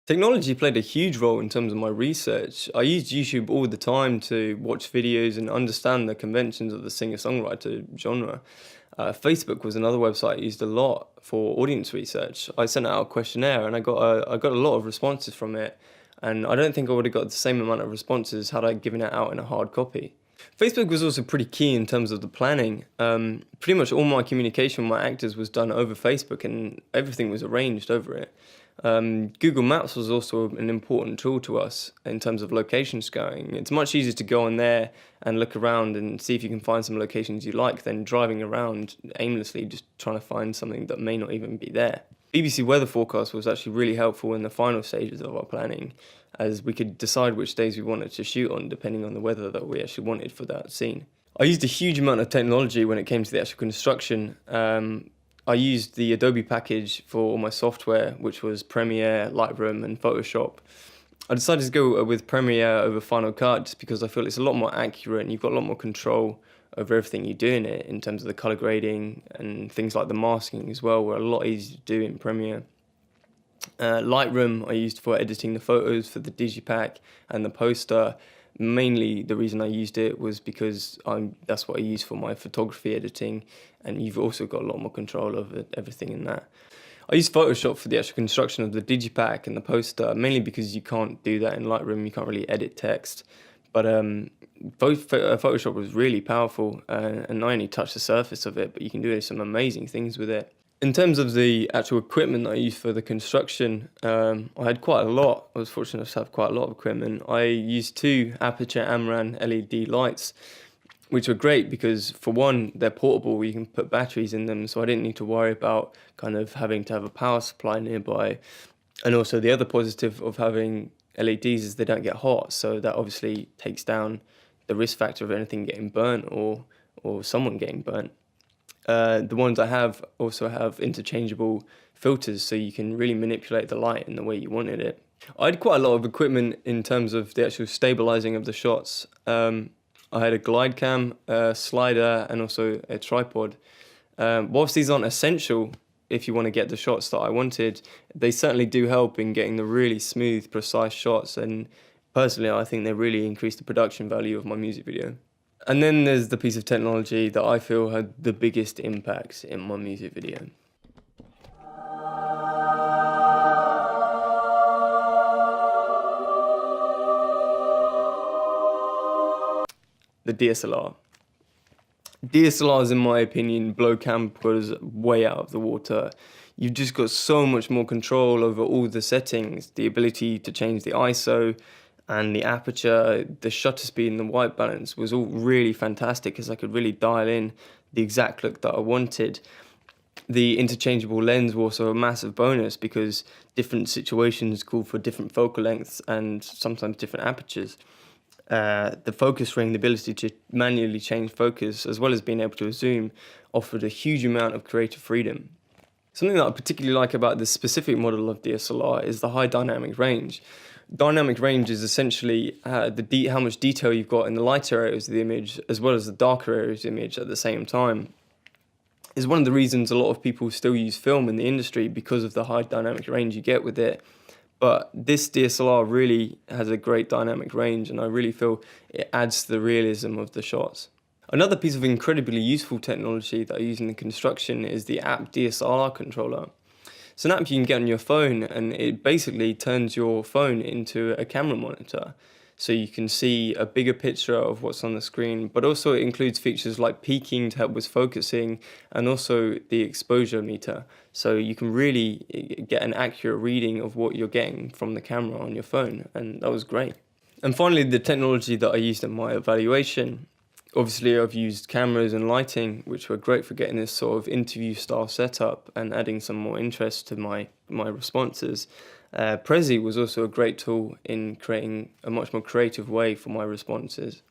Technology played a huge role in terms of my research. I used YouTube all the time to watch videos and understand the conventions of the singer-songwriter genre. Facebook was another website I used a lot for audience research. I sent out a questionnaire and I got a lot of responses from it, and I don't think I would have got the same amount of responses had I given it out in a hard copy. Facebook was also pretty key in terms of the planning. Pretty much all my communication with my actors was done over Facebook and everything was arranged over it. Google Maps was also an important tool to us in terms of location scouting. It's much easier to go on there and look around and see if you can find some locations you like than driving around aimlessly just trying to find something that may not even be there. BBC weather forecast was actually really helpful in the final stages of our planning, as we could decide which days we wanted to shoot on depending on the weather that we actually wanted for that scene. I used a huge amount of technology when it came to the actual construction. I used the Adobe package for all my software, which was Premiere, Lightroom, and Photoshop. I decided to go with Premiere over Final Cut just because I feel it's a lot more accurate and you've got a lot more control over everything you do in it in terms of the color grading and things like the masking as well, were a lot easier to do in Premiere. Lightroom I used for editing the photos for the digipack and the poster. Mainly the reason I used it was because that's what I use for my photography editing, and you've also got a lot more control over everything in that. I use Photoshop for the actual construction of the digipack and the poster, mainly because you can't do that in Lightroom, you can't really edit text. But Photoshop was really powerful, and I only touched the surface of it, but you can do some amazing things with it. In terms of the actual equipment that I used for the construction, I had quite a lot. I was fortunate enough to have quite a lot of equipment. I used two Aputure Amran LED lights, which were great because, for one, they're portable. You can put batteries in them, so I didn't need to worry about kind of having to have a power supply nearby. And also the other positive of having LEDs is they don't get hot, so that obviously takes down the risk factor of anything getting burnt or someone getting burnt. The ones I have also have interchangeable filters, so you can really manipulate the light in the way you wanted it. I had quite a lot of equipment in terms of the actual stabilizing of the shots. I had a glide cam, a slider, and also a tripod. Whilst these aren't essential if you want to get the shots that I wanted, they certainly do help in getting the really smooth, precise shots, and personally I think they really increase the production value of my music video. And then there's the piece of technology that I feel had the biggest impact in my music video. The DSLR. DSLRs, in my opinion, blow camcorders way out of the water. You've just got so much more control over all the settings, the ability to change the ISO, and the aperture, the shutter speed and the white balance was all really fantastic because I could really dial in the exact look that I wanted. The interchangeable lens was also a massive bonus because different situations call for different focal lengths and sometimes different apertures. The focus ring, the ability to manually change focus as well as being able to zoom, offered a huge amount of creative freedom. Something that I particularly like about this specific model of DSLR is the high dynamic range. Dynamic range is essentially how much detail you've got in the lighter areas of the image as well as the darker areas of the image at the same time. It's one of the reasons a lot of people still use film in the industry because of the high dynamic range you get with it. But this DSLR really has a great dynamic range, and I really feel it adds to the realism of the shots. Another piece of incredibly useful technology that I use in the construction is the app DSLR controller. It's an app you can get on your phone, and it basically turns your phone into a camera monitor. So you can see a bigger picture of what's on the screen, but also it includes features like peaking to help with focusing and also the exposure meter. So you can really get an accurate reading of what you're getting from the camera on your phone, and that was great. And finally, the technology that I used in my evaluation. Obviously, I've used cameras and lighting, which were great for getting this sort of interview-style setup and adding some more interest to my responses. Prezi was also a great tool in creating a much more creative way for my responses.